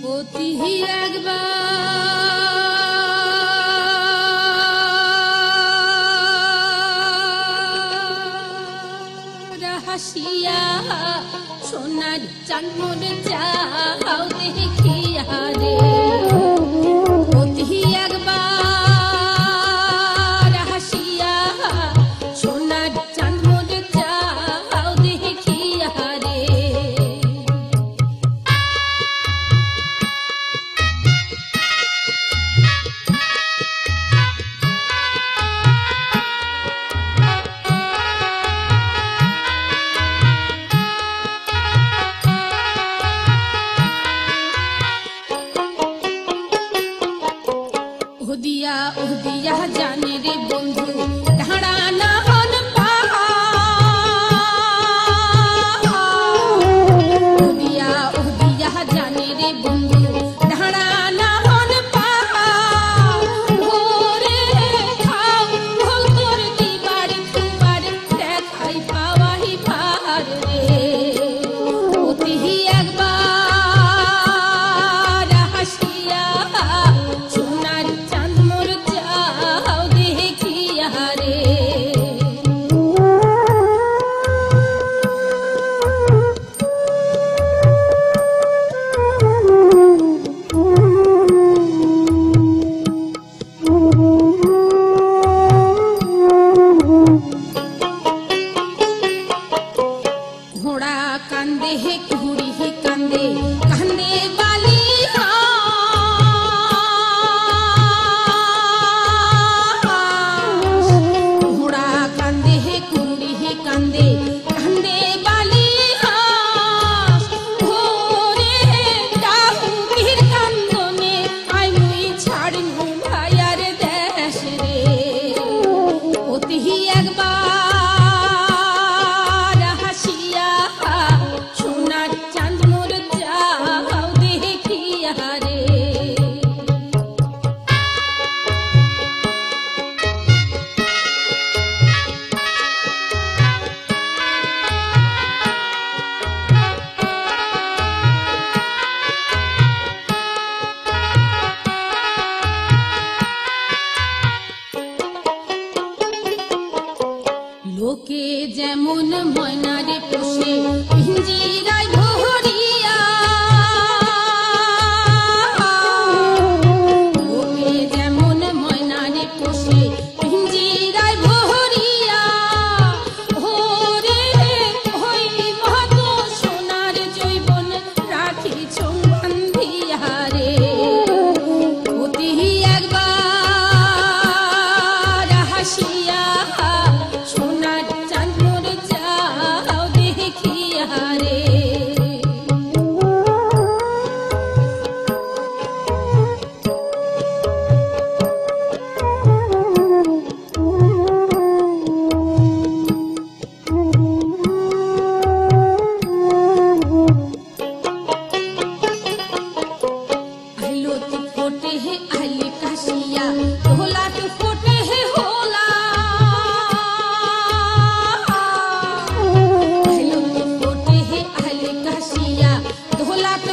অতি একবার হাসিয়া সোনার চাঁদ মোরে চাও দেখিয়া রে অতি একবার হাসিয়া সোনার চাঁদ মোরে চাও দেখিয়া রে ওহদিয়া জানে রে বন্ধু ধারা না হন ওহদিয়া জানে রে বন্ধু ধারা না হন ভোরে খাও ভোল তোর দিবার তোমার দেখাই পাওয়াই পার রে অতি একবার হাসিয়া সোনার घोड़ा कांदे है घोड़ी ही कांदे कांदे वाली घोड़ा कांदे है घोड़ी ही कांदे कांदे वाली घोरे डाहू भीर कांदने आई मुई छाड़नू भायार देश रे होती ही एकबार লোকে যেমন ময়নারে পোষে পিঞ্জিরায় ধরিয়া লোকে যেমন ময়নারে পোষে পিঞ্জিরায় ধরিয়া ভোরে হই মত সোনার জৈবন রাখি ছং বান্ধিয়া রে অতি একবার হাসিয়া সোনার চাঁদ মোরে চাও দেখিয়া রে আহিলতি ফোটে হে আহিলি কাশিয়া ঢোলাট ফোটে হে होला আহিলতি ফোটে হে আহিলি কাশিয়া ঢোলাট